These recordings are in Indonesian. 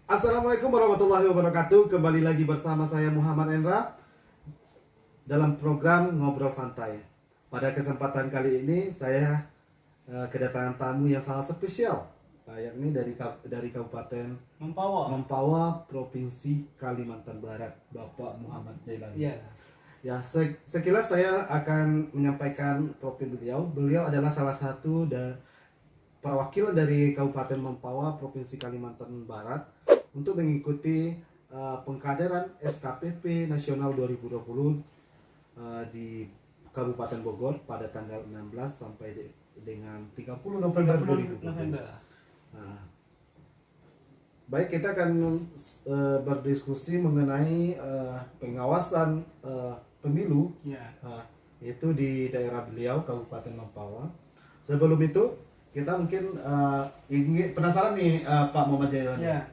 Assalamualaikum warahmatullahi wabarakatuh. Kembali lagi bersama saya Muhammad Endra dalam program Ngobrol Santai. Pada kesempatan kali ini saya kedatangan tamu yang sangat spesial, yakni dari Kabupaten Mempawah, Provinsi Kalimantan Barat, Bapak Muhammad Jailani. Iya. Ya, sekilas saya akan menyampaikan profil beliau. Beliau adalah salah satu perwakilan dari Kabupaten Mempawah, Provinsi Kalimantan Barat untuk mengikuti pengkaderan SKPP Nasional 2020 di Kabupaten Bogor pada tanggal 16 sampai dengan 30 November 2020. Nah, baik, kita akan berdiskusi mengenai pengawasan pemilu, yaitu di daerah beliau Kabupaten Mempawah. Sebelum itu kita mungkin ingin penasaran nih, Pak Muhammad Jailani.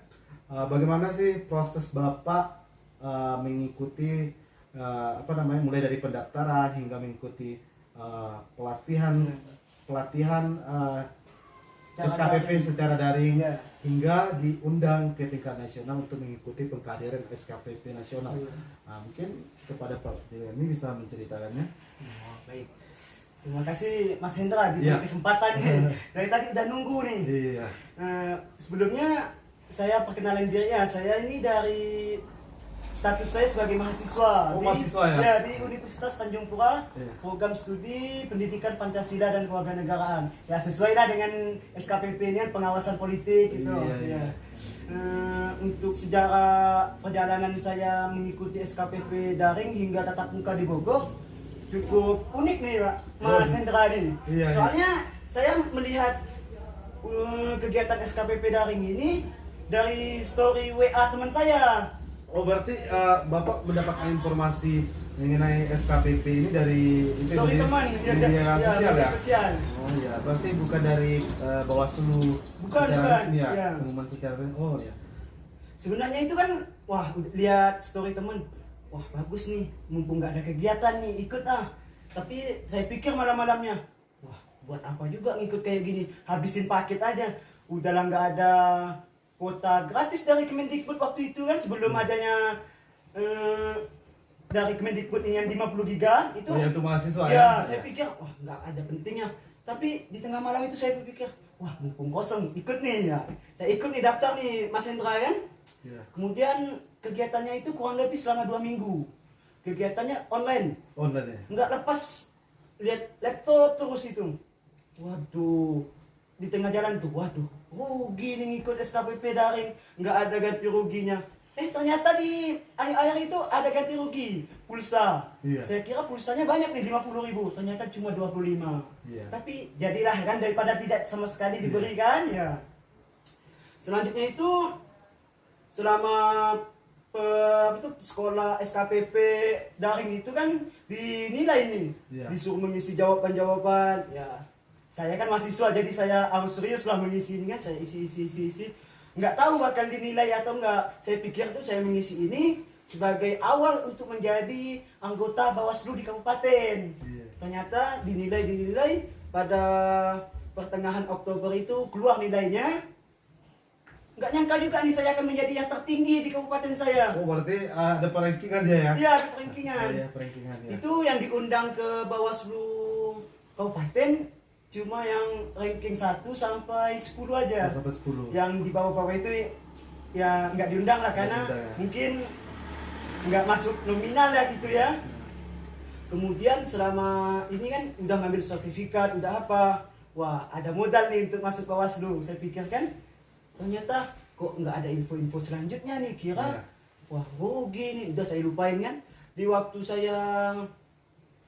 Bagaimana sih proses Bapak mengikuti mulai dari pendaftaran hingga mengikuti pelatihan SKPP secara daring hingga diundang ke tingkat nasional untuk mengikuti pengkaderan SKPP nasional. Nah, mungkin kepada Pak Jailani bisa menceritakannya. Baik. Terima kasih Mas Hendra di kesempatan nih. Dari tadi udah nunggu nih. Iya. Sebelumnya saya perkenalan dirinya. Saya ini dari status saya sebagai mahasiswa. Mahasiswa ya? Ya, di Universitas Tanjung Pura, program studi pendidikan Pancasila dan Kewarganegaraan. Ya, sesuai lah dengan SKPP ini kan pengawasan politik gitu. Iya. Untuk sejarah perjalanan saya mengikuti SKPP daring hingga tatap muka di Bogor cukup unik nih Pak Mas Hendra ini. Soalnya saya melihat kegiatan SKPP daring ini dari story WA teman saya. Oh, berarti Bapak mendapatkan informasi mengenai SKPP ini dari Story teman, media sosial ya? Sosial. Oh iya, berarti bukan dari Bawaslu secara resmi ya? Pengumuman secara resmi. Oh iya. Sebenarnya itu kan, lihat story teman, bagus nih, mumpung nggak ada kegiatan nih, ikut ah. Tapi saya pikir malam-malamnya, buat apa juga ngikut kayak gini, habisin paket aja. Udahlah nggak ada kuota gratis dari Kemendikbud waktu itu kan, sebelum adanya dari Kemendikbud ini yang 50 giga itu. Oh ya, untuk mahasiswa ya? Saya pikir, nggak ada pentingnya. Tapi di tengah malam itu saya berpikir, mumpung kosong, ikut nih ya. Saya ikut nih, daftar nih Mas Hendra kan. Kemudian kegiatannya itu kurang lebih selama 2 minggu. Kegiatannya online ya? Nggak lepas lihat laptop terus itu. Waduh, di tengah jalan tuh, rugi nih ngikut SKPP daring, nggak ada ganti ruginya. Ternyata di akhir-akhir itu ada ganti rugi, pulsa. Saya kira pulsanya banyak nih, 50.000, ternyata cuma 25. Tapi jadilah kan, daripada tidak sama sekali diberikan ya. Selanjutnya itu selama sekolah SKPP daring itu kan dinilai nih, disuruh mengisi jawaban-jawaban ya. Saya kan mahasiswa, jadi saya harus serius lah mengisi ini kan. Saya isi. Nggak tahu bakal dinilai atau enggak. Saya pikir tuh saya mengisi ini sebagai awal untuk menjadi anggota Bawaslu di kabupaten. Ternyata dinilai pada pertengahan Oktober itu keluar nilainya. Nggak nyangka juga nih saya akan menjadi yang tertinggi di kabupaten saya. Oh, berarti ada perankingan dia ya? Iya, ada perankingan. Itu yang diundang ke Bawaslu kabupaten cuma yang ranking 1 sampai 10 aja. Sampai 10. Yang di bawah-bawah itu ya nggak diundang lah, karena mungkin nggak masuk nominal ya gitu ya. Kemudian selama ini kan udah ngambil sertifikat, udah apa, ada modal nih untuk masuk Bawaslu. Saya pikir kan, ternyata kok nggak ada info-info selanjutnya nih, kira rugi nih, udah saya lupain kan. Di waktu saya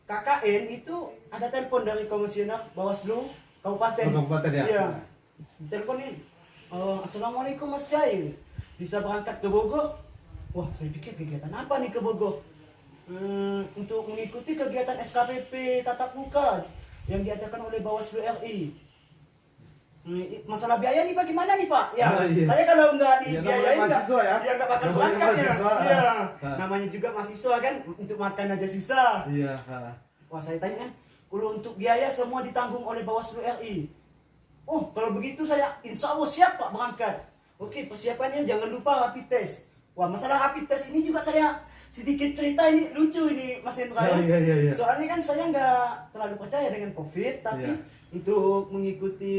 KKN itu ada telepon dari komisioner Bawaslu kabupaten. Kabupaten ya? Iya. Telepon ini, Assalamualaikum Mas Jail, bisa berangkat ke Bogor? Saya pikir kegiatan apa nih ke Bogor? Untuk mengikuti kegiatan SKPP tatap muka yang diadakan oleh Bawaslu RI. Masalah biaya nih bagaimana nih Pak? Saya kalau nggak dibiayain nggak bakal berangkat ya. Namanya juga mahasiswa kan, untuk makan aja susah. Saya tanya kan, kalau untuk biaya semua ditanggung oleh Bawaslu RI. Kalau begitu saya insya Allah siap Pak berangkat. Oke, persiapannya jangan lupa rapid test. Wah, masalah rapid test ini juga saya sedikit cerita, ini lucu ini Mas Hendra. Iya. Soalnya kan saya nggak terlalu percaya dengan COVID, tapi Iya. untuk mengikuti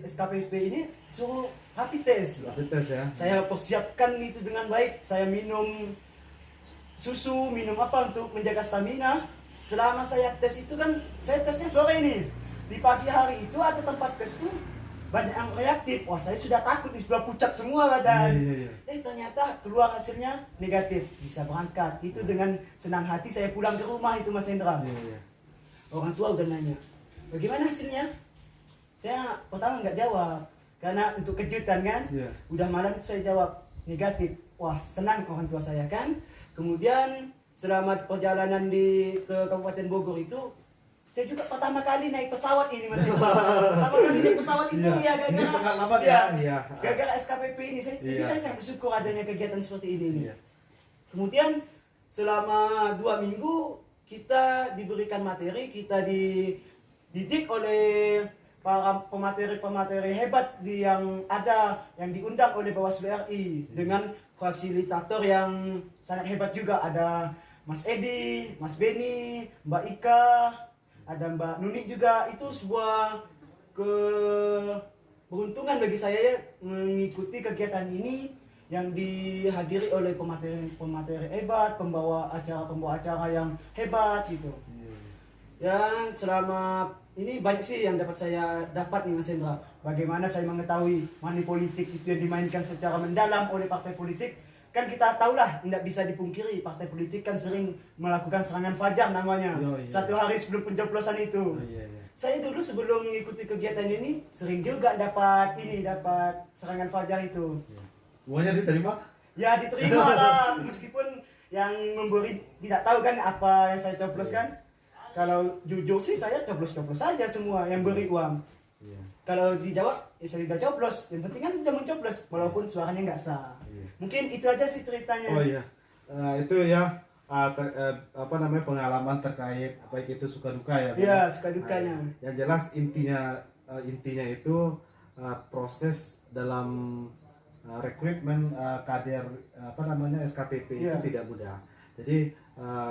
SKPP ini suruh rapid test. Rapid test ya. Saya persiapkan itu dengan baik. Saya minum susu, minum apa untuk menjaga stamina. Selama saya tes itu kan, saya tesnya sore nih. Di pagi hari itu ada tempat tes tuh banyak yang reaktif. Wah, saya sudah takut di sebelah pucat semua badan. Iya. Ternyata keluar hasilnya negatif, bisa berangkat. Itu dengan senang hati saya pulang ke rumah itu Mas Hendra. Iya. Orang tua udah nanya, bagaimana hasilnya? Saya pertama nggak jawab, karena untuk kejutan kan. Iya. Udah malam itu saya jawab negatif. Wah, senang orang tua saya kan. Kemudian selama perjalanan ke Kabupaten Bogor itu, saya juga pertama kali naik pesawat ini Mas Hendra. Pertama kali naik pesawat itu Iya. ya Ini gara-gara pengalaman ya. Iya. gara-gara SKPP ini. Jadi Iya. saya sangat bersyukur adanya kegiatan seperti ini. Iya. Kemudian selama 2 minggu kita diberikan materi, kita dididik oleh para pemateri-pemateri hebat yang diundang oleh Bawaslu RI dengan fasilitator yang sangat hebat juga. Ada Mas Edi, Mas Beni, Mbak Ika, ada Mbak Nuni juga. Itu sebuah keberuntungan bagi saya ya, mengikuti kegiatan ini yang dihadiri oleh pemateri hebat, pembawa acara yang hebat gitu. Ya, selama ini banyak sih yang saya dapat nih Mas Hendra. Bagaimana saya mengetahui money politik itu yang dimainkan secara mendalam oleh partai politik. Kan kita tahulah, tidak bisa dipungkiri, partai politik kan sering melakukan serangan fajar namanya. Iya. Satu hari sebelum pencoblosan itu. Iya. Saya dulu sebelum mengikuti kegiatan ini sering juga dapat serangan fajar itu. Uangnya diterima? Ya diterima lah, meskipun yang memberi tidak tahu kan apa yang saya coblos kan. Kalau jujur sih saya coblos-coblos saja semua yang beri uang. Iya. Kalau dijawab, ya saya udah coblos. Yang penting kan udah mencoblos, walaupun suaranya nggak sah. Iya. Mungkin itu aja sih ceritanya. Oh iya. Itu ya apa namanya pengalaman terkait baik itu suka duka ya. Iya, suka dukanya. Yang jelas intinya itu proses dalam rekrutmen kader SKPP itu Iya. tidak mudah. Jadi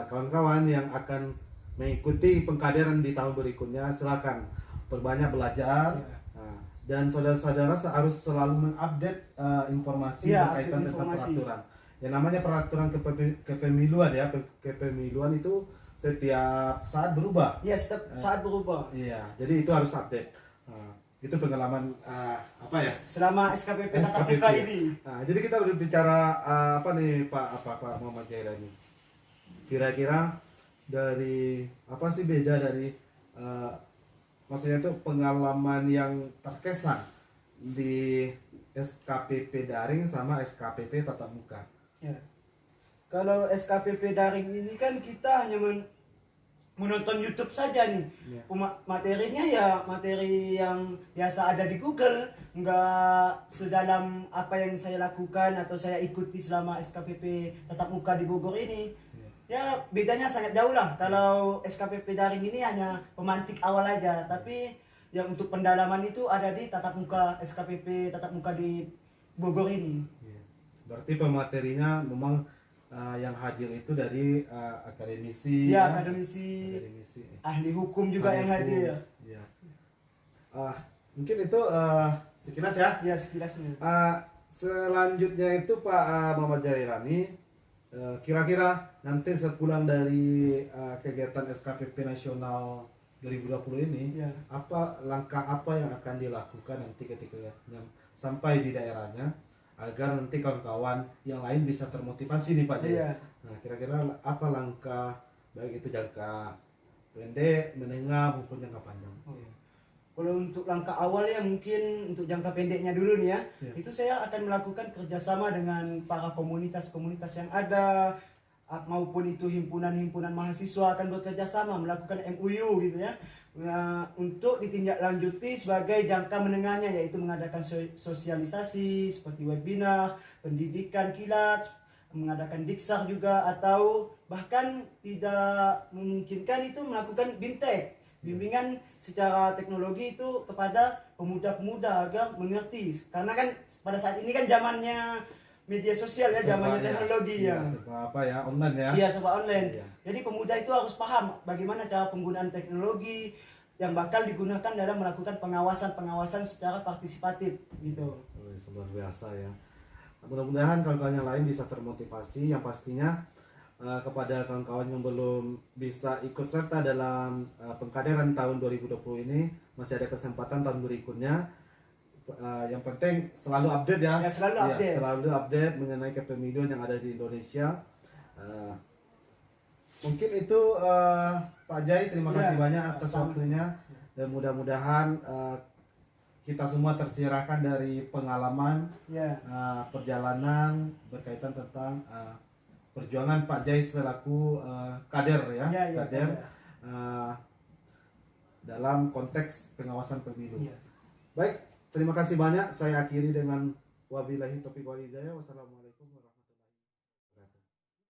kawan-kawan yang akan mengikuti pengkaderan di tahun berikutnya silakan perbanyak belajar. Iya. Dan saudara-saudara harus selalu mengupdate informasi Iya, berkaitan tentang informasi. peraturan. Yang namanya peraturan kepemiluan ya, kepemiluan itu setiap saat berubah. Iya, setiap saat berubah. Iya, jadi itu harus update. Itu pengalaman apa ya? Selama SKPP tatap SKPP. muka ini. Nah, jadi kita berbicara apa nih Pak Muhammad Jairani? Kira-kira dari apa sih beda dari maksudnya itu pengalaman yang terkesan di SKPP daring sama SKPP tatap muka? Ya. Kalau SKPP daring ini kan kita hanya menonton YouTube saja nih. Iya. Materinya ya materi yang biasa ada di Google, nggak sedalam apa yang saya lakukan atau saya ikuti selama SKPP tatap muka di Bogor ini. Ya bedanya sangat jauh lah. Kalau SKPP daring ini hanya pemantik awal aja, tapi yang untuk pendalaman itu ada di tatap muka SKPP tatap muka di Bogor ini. Berarti pematerinya memang yang hadir itu dari akademisi, Ya, akademisi, ahli hukum juga ahli yang hukum. hadir. Ya. Mungkin itu sekilas ya. Ya, sekilasnya. Selanjutnya itu Pak Muhammad Jairani, kira-kira nanti sepulang dari kegiatan SKPP Nasional 2020 ini, Ya. langkah apa yang akan dilakukan nanti ketika sampai di daerahnya agar nanti kawan-kawan yang lain bisa termotivasi nih Pak Jaya. Iya. Nah, kira-kira apa langkah baik itu jangka pendek, menengah maupun jangka panjang? Oh, iya. Kalau untuk langkah awal ya mungkin untuk jangka pendeknya dulu nih ya, Ya. itu saya akan melakukan kerjasama dengan para komunitas-komunitas yang ada, maupun itu himpunan-himpunan mahasiswa akan bekerja sama melakukan MOU gitu ya. Nah, untuk ditindaklanjuti sebagai jangka menengahnya, yaitu mengadakan sosialisasi seperti webinar, pendidikan kilat, mengadakan diksar juga, atau bahkan tidak memungkinkan itu melakukan BIMTEK. bimbingan secara teknologi itu kepada pemuda-pemuda agar mengerti, karena kan pada saat ini kan zamannya media sosial ya, zamannya teknologi ya. Serba apa ya, online ya. Iya, serba online. Iya. Jadi pemuda itu harus paham bagaimana cara penggunaan teknologi yang bakal digunakan dalam melakukan pengawasan secara partisipatif gitu. Luar biasa ya. Mudah-mudahan kawan-kawan yang lain bisa termotivasi. Yang pastinya kepada kawan-kawan yang belum bisa ikut serta dalam pengkaderan tahun 2020 ini, masih ada kesempatan tahun berikutnya. Yang penting selalu update ya. Ya, selalu update mengenai kepemiluan yang ada di Indonesia. Mungkin itu Pak Jai, terima kasih banyak atas waktunya, dan mudah-mudahan kita semua tercerahkan dari pengalaman perjalanan berkaitan tentang perjuangan Pak Jai selaku kader ya, kader dalam konteks pengawasan pemilu. Baik, terima kasih banyak. Saya akhiri dengan wabillahi taufiq wal hidayah. Wassalamualaikum warahmatullahi wabarakatuh.